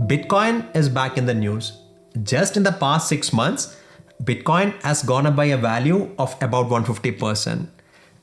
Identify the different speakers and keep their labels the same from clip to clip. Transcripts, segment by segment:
Speaker 1: Bitcoin is back in the news. Just in the past 6 months, Bitcoin has gone up by a value of about 150%.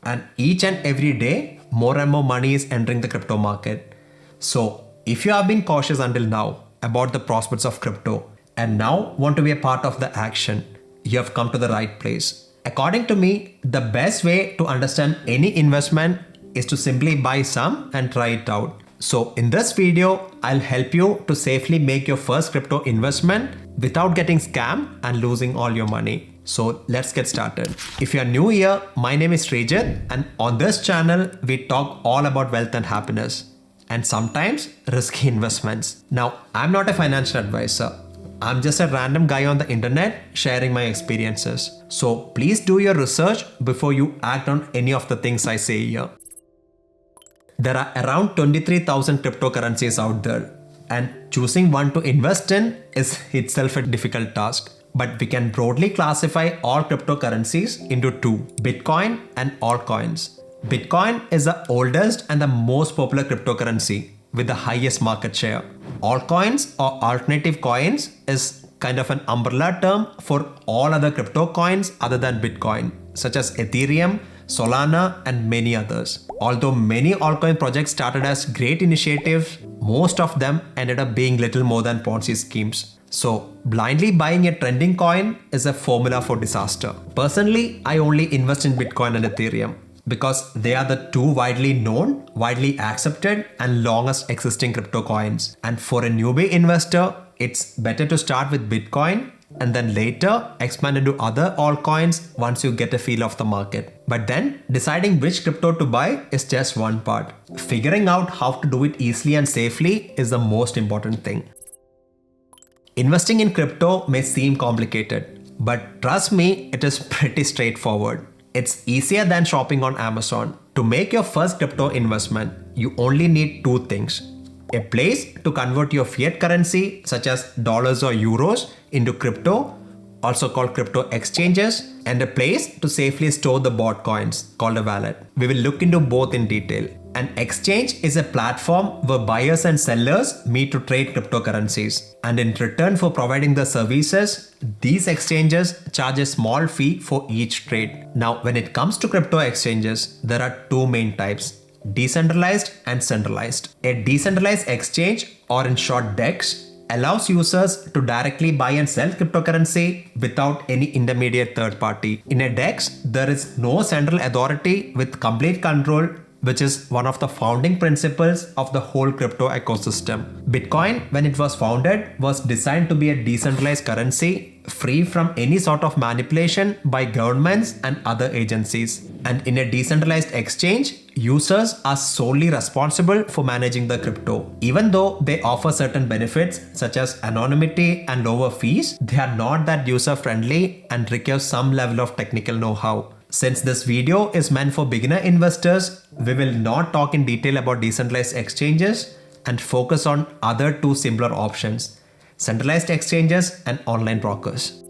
Speaker 1: And each and every day, more and more money is entering the crypto market. So if you have been cautious until now about the prospects of crypto and now want to be a part of the action, you have come to the right place. According to me, the best way to understand any investment is to simply buy some and try it out. So in this video, I'll help you to safely make your first crypto investment without getting scammed and losing all your money. So let's get started. If you are new here, my name is Srijit, and on this channel, we talk all about wealth and happiness and sometimes risky investments. Now, I'm not a financial advisor. I'm just a random guy on the internet sharing my experiences. So please do your research before you act on any of the things I say here. There are around 23,000 cryptocurrencies out there, and choosing one to invest in is itself a difficult task. But we can broadly classify all cryptocurrencies into two: Bitcoin and altcoins. Bitcoin is the oldest and the most popular cryptocurrency with the highest market share. Altcoins or alternative coins is kind of an umbrella term for all other crypto coins other than Bitcoin, such as Ethereum, Solana, and many others. Although many altcoin projects started as great initiatives, most of them ended up being little more than Ponzi schemes. So blindly buying a trending coin is a formula for disaster. Personally, I only invest in Bitcoin and Ethereum because they are the two widely known, widely accepted, and longest existing crypto coins. And for a newbie investor, it's better to start with Bitcoin and then later expand into other altcoins once you get a feel of the market. But then deciding which crypto to buy is just one part. Figuring out how to do it easily and safely is the most important thing. Investing in crypto may seem complicated, but trust me, it is pretty straightforward. It's easier than shopping on Amazon. To make your first crypto investment, you only need two things: a place to convert your fiat currency such as dollars or euros into crypto, also called crypto exchanges, and a place to safely store the bought coins called a wallet. We will look into both in detail. An exchange is a platform where buyers and sellers meet to trade cryptocurrencies, and in return for providing the services, these exchanges charge a small fee for each trade. Now, when it comes to crypto exchanges, there are two main types: decentralized and centralized. A decentralized exchange, or in short DEX, allows users to directly buy and sell cryptocurrency without any intermediate third party. In a DEX, there is no central authority with complete control, which is one of the founding principles of the whole crypto ecosystem. Bitcoin, when it was founded, was designed to be a decentralized currency, free from any sort of manipulation by governments and other agencies. And in a decentralized exchange, users are solely responsible for managing the crypto. Even though they offer certain benefits such as anonymity and lower fees, they are not that user-friendly and require some level of technical know-how. Since this video is meant for beginner investors, we will not talk in detail about decentralized exchanges and focus on other two simpler options: centralized exchanges and online brokers.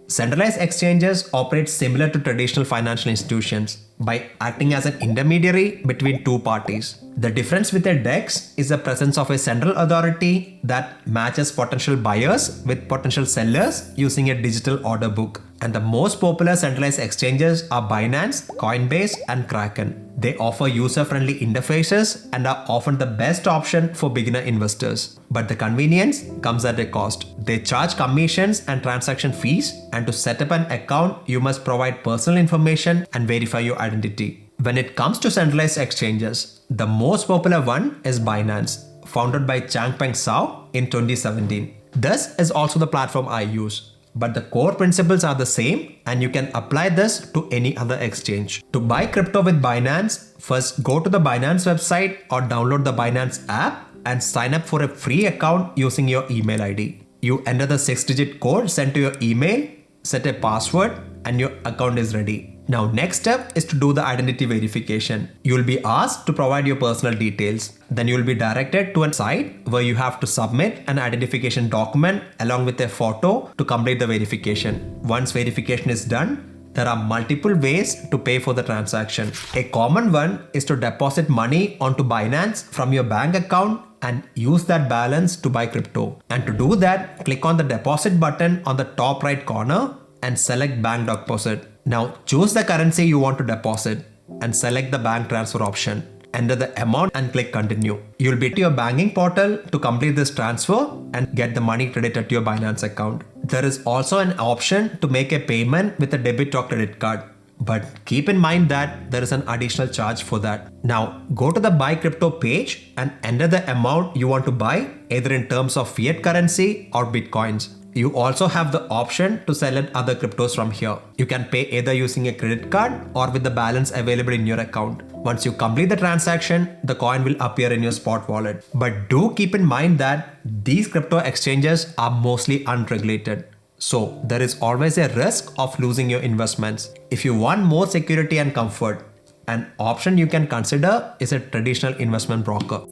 Speaker 1: Centralized exchanges operate similar to traditional financial institutions by acting as an intermediary between two parties. The difference with a DEX is the presence of a central authority that matches potential buyers with potential sellers using a digital order book. And the most popular centralized exchanges are Binance, Coinbase, and Kraken. They offer user-friendly interfaces and are often the best option for beginner investors. But the convenience comes at a cost. They charge commissions and transaction fees, and to set up an account, you must provide personal information and verify your identity. When it comes to centralized exchanges, the most popular one is Binance, founded by Changpeng Zhao in 2017. This is also the platform I use. But the core principles are the same, and you can apply this to any other exchange. To buy crypto with Binance, first go to the Binance website or download the Binance app and sign up for a free account using your email ID. You enter the 6-digit code sent to your email, set a password, and your account is ready. Now, next step is to do the identity verification. You will be asked to provide your personal details. Then you will be directed to a site where you have to submit an identification document along with a photo to complete the verification. Once verification is done, there are multiple ways to pay for the transaction. A common one is to deposit money onto Binance from your bank account and use that balance to buy crypto. And to do that, click on the deposit button on the top right corner and select bank deposit. Now choose the currency you want to deposit and select the bank transfer option. Enter the amount and click continue. You'll be to your banking portal to complete this transfer and get the money credited to your Binance account. There is also an option to make a payment with a debit or credit card. But keep in mind that there is an additional charge for that. Now go to the buy crypto page and enter the amount you want to buy, either in terms of fiat currency or bitcoins. You also have the option to sell in other cryptos from here. You can pay either using a credit card or with the balance available in your account. Once you complete the transaction, the coin will appear in your spot wallet. But do keep in mind that these crypto exchanges are mostly unregulated. So there is always a risk of losing your investments. If you want more security and comfort, an option you can consider is a traditional investment broker.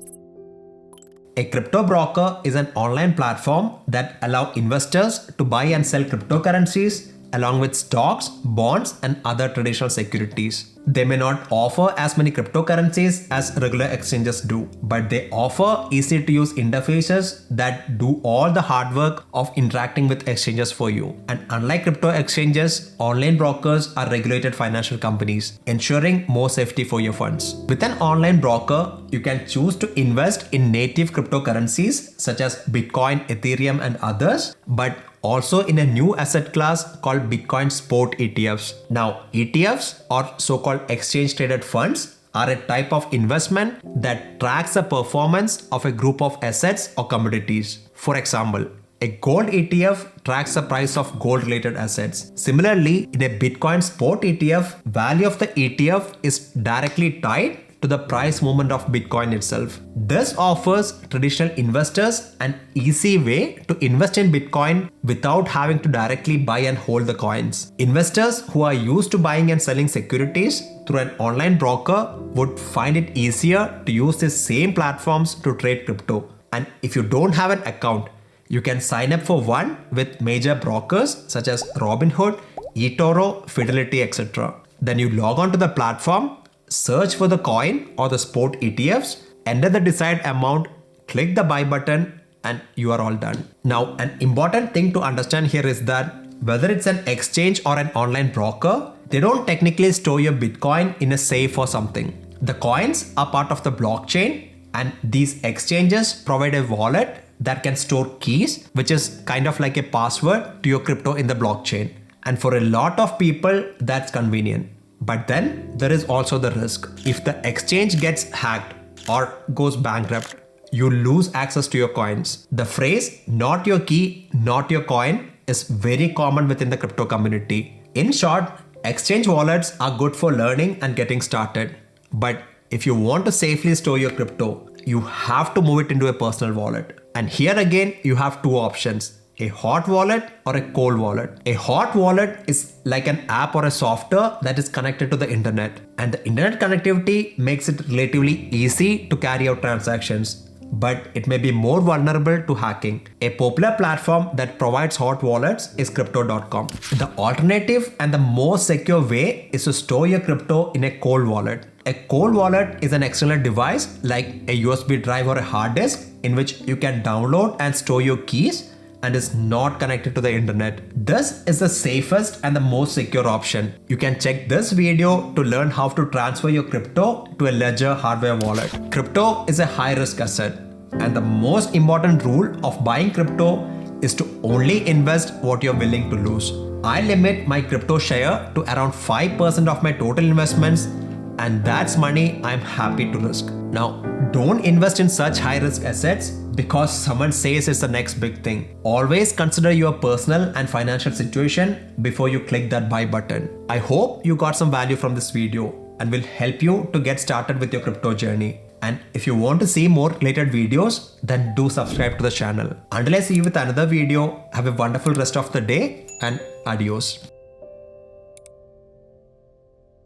Speaker 1: A crypto broker is an online platform that allows investors to buy and sell cryptocurrencies along with stocks, bonds, and other traditional securities. They may not offer as many cryptocurrencies as regular exchanges do, but they offer easy to use interfaces that do all the hard work of interacting with exchanges for you. And unlike crypto exchanges, online brokers are regulated financial companies, ensuring more safety for your funds. With an online broker, you can choose to invest in native cryptocurrencies such as Bitcoin, Ethereum, and others, but also in a new asset class called Bitcoin Spot ETFs. Now, ETFs, or so-called exchange traded funds, are a type of investment that tracks the performance of a group of assets or commodities. For example, a gold ETF tracks the price of gold-related assets. Similarly, in a Bitcoin Spot ETF, value of the ETF is directly tied to the price movement of Bitcoin itself. This offers traditional investors an easy way to invest in Bitcoin without having to directly buy and hold the coins. Investors who are used to buying and selling securities through an online broker would find it easier to use these same platforms to trade crypto. And if you don't have an account, you can sign up for one with major brokers such as Robinhood, eToro, Fidelity, etc. Then you log on to the platform, search for the coin or the spot ETFs, enter the desired amount, click the buy button, and you are all done. Now, an important thing to understand here is that whether it's an exchange or an online broker, they don't technically store your Bitcoin in a safe or something. The coins are part of the blockchain, and these exchanges provide a wallet that can store keys, which is kind of like a password to your crypto in the blockchain. And for a lot of people, that's convenient. But then there is also the risk. If the exchange gets hacked or goes bankrupt, you lose access to your coins. The phrase, not your key, not your coin, is very common within the crypto community. In short, exchange wallets are good for learning and getting started. But if you want to safely store your crypto, you have to move it into a personal wallet. And here again, you have two options: a hot wallet or a cold wallet. A hot wallet is like an app or a software that is connected to the internet, and the internet connectivity makes it relatively easy to carry out transactions, but it may be more vulnerable to hacking. A popular platform that provides hot wallets is crypto.com. The alternative and the most secure way is to store your crypto in a cold wallet. A cold wallet is an external device like a USB drive or a hard disk in which you can download and store your keys and is not connected to the internet. This is the safest and the most secure option. You can check this video to learn how to transfer your crypto to a ledger hardware wallet. Crypto is a high risk asset, and the most important rule of buying crypto is to only invest what you're willing to lose. I limit my crypto share to around 5% of my total investments, and that's money I'm happy to risk. Now, don't invest in such high risk assets because someone says it's the next big thing. Always consider your personal and financial situation before you click that buy button. I hope you got some value from this video and will help you to get started with your crypto journey. And if you want to see more related videos, then do subscribe to the channel. Until I see you with another video, have a wonderful rest of the day and adios.